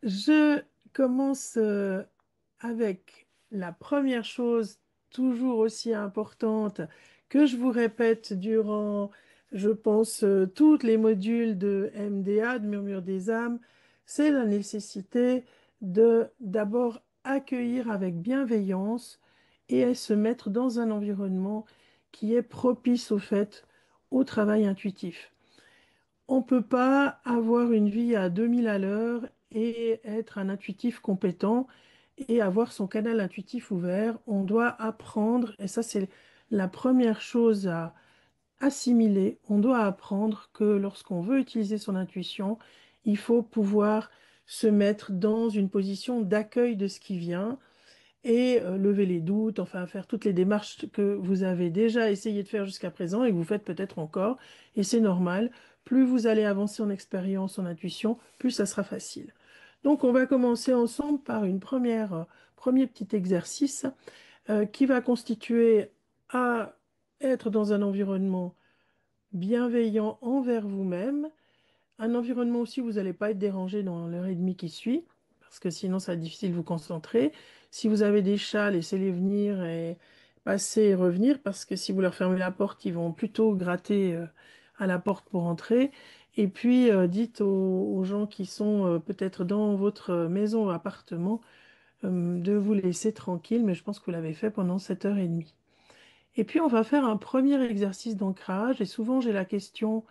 Je commence avec la première chose, toujours aussi importante, que je vous répète durant, je pense, tous les modules de MDA, de Murmure des âmes, c'est la nécessité de d'abord accueillir avec bienveillance et se mettre dans un environnement qui est propice au travail intuitif. On ne peut pas avoir une vie à 2000 à l'heure et être un intuitif compétent et avoir son canal intuitif ouvert. On doit apprendre, et ça c'est la première chose à assimiler, on doit apprendre que lorsqu'on veut utiliser son intuition, il faut pouvoir se mettre dans une position d'accueil de ce qui vient et lever les doutes, enfin faire toutes les démarches que vous avez déjà essayé de faire jusqu'à présent et que vous faites peut-être encore, et c'est normal. Plus vous allez avancer en expérience, en intuition, plus ça sera facile. Donc on va commencer ensemble par premier petit exercice qui va constituer à être dans un environnement bienveillant envers vous-même, un environnement aussi où vous n'allez pas être dérangé dans l'heure et demie qui suit, parce que sinon ça va être difficile de vous concentrer. Si vous avez des chats, laissez-les venir et passer et revenir, parce que si vous leur fermez la porte, ils vont plutôt gratter à la porte pour entrer. Et puis dites aux gens qui sont peut-être dans votre maison ou appartement de vous laisser tranquille, mais je pense que vous l'avez fait pendant 7 heures et demie. Et puis on va faire un premier exercice d'ancrage, et souvent j'ai la question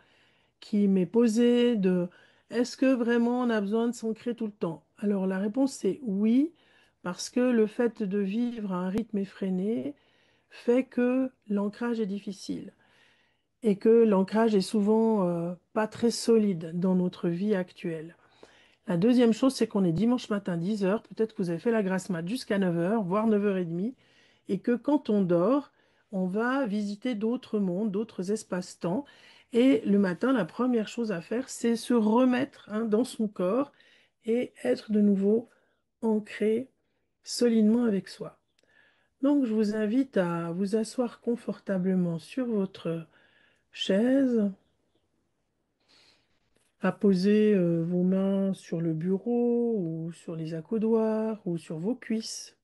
qui m'est posée de est-ce que vraiment on a besoin de s'ancrer tout le temps? Alors la réponse c'est oui, parce que le fait de vivre à un rythme effréné fait que l'ancrage est difficile et que l'ancrage est souvent pas très solide dans notre vie actuelle. La deuxième chose, c'est qu'on est dimanche matin 10 heures. Peut-être que vous avez fait la grasse mat jusqu'à 9 heures, voire 9h30, et que quand on dort, on va visiter d'autres mondes, d'autres espaces-temps. Et le matin, la première chose à faire, c'est se remettre dans son corps et être de nouveau ancré solidement avec soi. Donc, je vous invite à vous asseoir confortablement sur votre chaise, à poser vos mains sur le bureau ou sur les accoudoirs ou sur vos cuisses,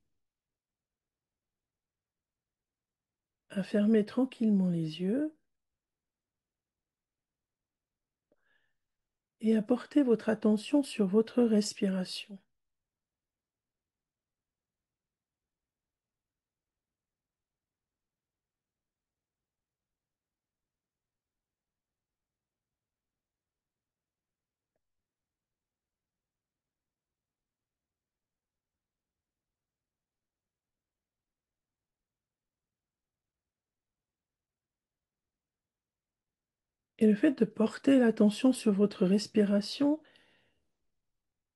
à fermer tranquillement les yeux et à porter votre attention sur votre respiration. Et le fait de porter l'attention sur votre respiration,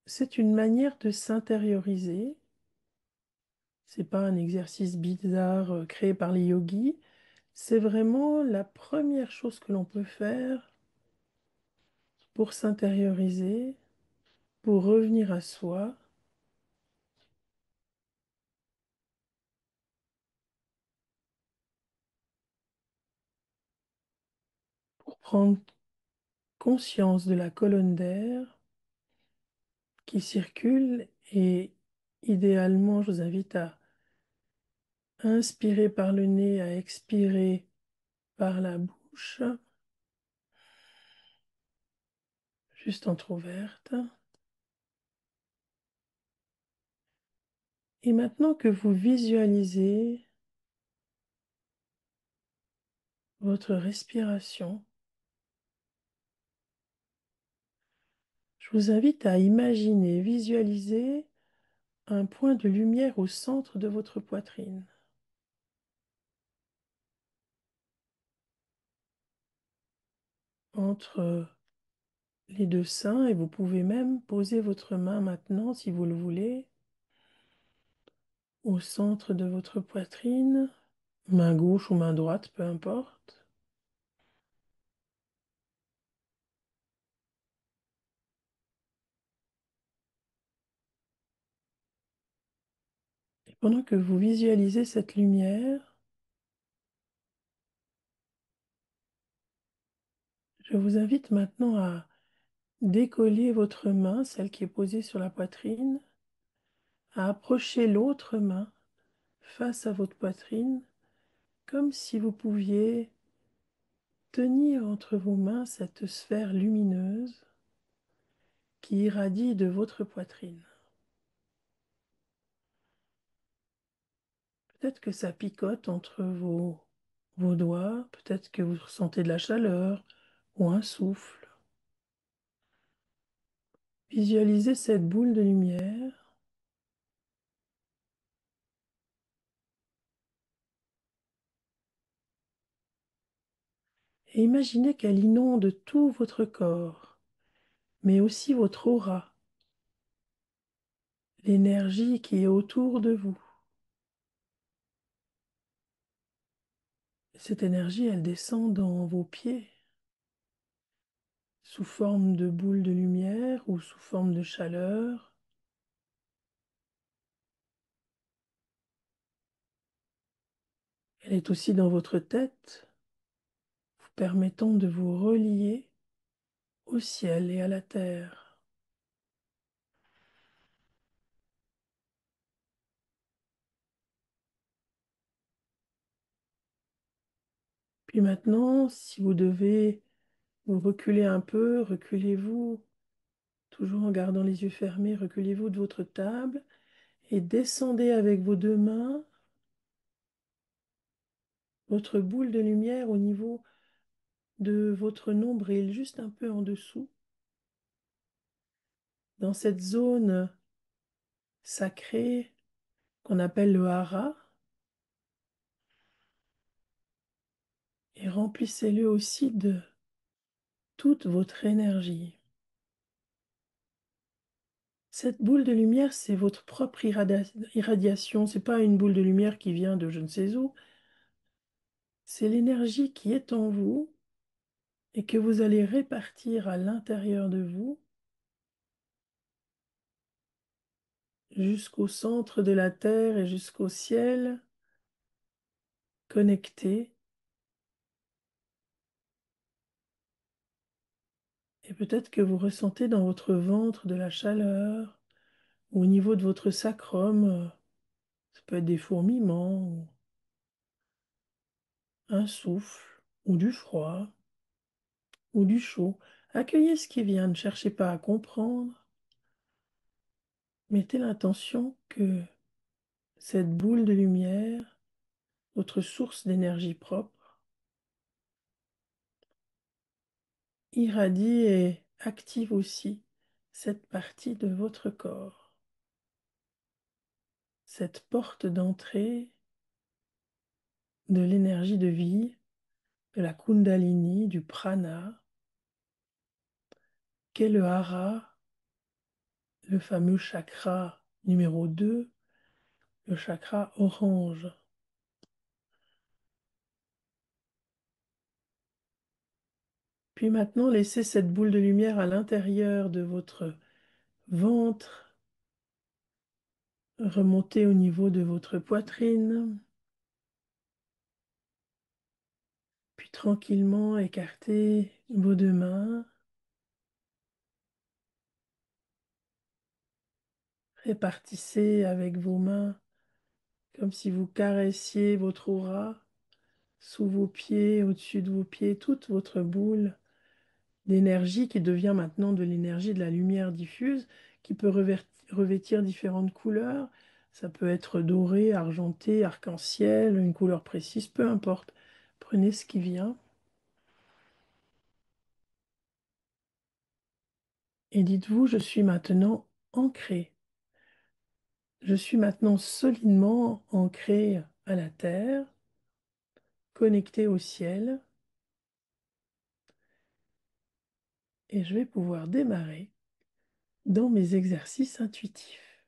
c'est une manière de s'intérioriser. C'est pas un exercice bizarre créé par les yogis. C'est vraiment la première chose que l'on peut faire pour s'intérioriser, pour revenir à soi, pour prendre conscience de la colonne d'air qui circule et idéalement, je vous invite à inspirer par le nez, à expirer par la bouche, juste entrouverte. Et maintenant que vous visualisez votre respiration, je vous invite à imaginer, visualiser un point de lumière au centre de votre poitrine, entre les deux seins, et vous pouvez même poser votre main maintenant, si vous le voulez, au centre de votre poitrine, main gauche ou main droite, peu importe. Et pendant que vous visualisez cette lumière, je vous invite maintenant à décoller votre main, celle qui est posée sur la poitrine, à approcher l'autre main face à votre poitrine, comme si vous pouviez tenir entre vos mains cette sphère lumineuse qui irradie de votre poitrine. Peut-être que ça picote entre vos doigts, peut-être que vous ressentez de la chaleur ou un souffle. Visualisez cette boule de lumière et imaginez qu'elle inonde tout votre corps, mais aussi votre aura, l'énergie qui est autour de vous. Cette énergie, elle descend dans vos pieds sous forme de boule de lumière ou sous forme de chaleur. Elle est aussi dans votre tête, vous permettant de vous relier au ciel et à la terre. Puis maintenant, si vous devez vous reculer un peu, reculez-vous, toujours en gardant les yeux fermés, reculez-vous de votre table et descendez avec vos deux mains votre boule de lumière au niveau de votre nombril, juste un peu en dessous, dans cette zone sacrée qu'on appelle le hara, et remplissez-le aussi de toute votre énergie. Cette boule de lumière, c'est votre propre irradiation. C'est pas une boule de lumière qui vient de je ne sais où. C'est l'énergie qui est en vous et que vous allez répartir à l'intérieur de vous jusqu'au centre de la terre et jusqu'au ciel, connecté. Et peut-être que vous ressentez dans votre ventre de la chaleur ou au niveau de votre sacrum. Ça peut être des fourmillements, ou un souffle, ou du froid, ou du chaud. Accueillez ce qui vient, ne cherchez pas à comprendre. Mettez l'intention que cette boule de lumière, votre source d'énergie propre, irradie et active aussi cette partie de votre corps, cette porte d'entrée de l'énergie de vie, de la Kundalini, du prana, qu'est le hara, le fameux chakra numéro 2, le chakra orange. Puis maintenant, laissez cette boule de lumière à l'intérieur de votre ventre, remonter au niveau de votre poitrine, puis tranquillement écartez vos deux mains, répartissez avec vos mains comme si vous caressiez votre aura sous vos pieds, au-dessus de vos pieds, toute votre boule d'énergie qui devient maintenant de l'énergie de la lumière diffuse, qui peut revêtir différentes couleurs. Ça peut être doré, argenté, arc-en-ciel, une couleur précise, peu importe. Prenez ce qui vient et dites-vous, je suis maintenant ancré. Je suis maintenant solidement ancré à la terre, connecté au ciel, et je vais pouvoir démarrer dans mes exercices intuitifs.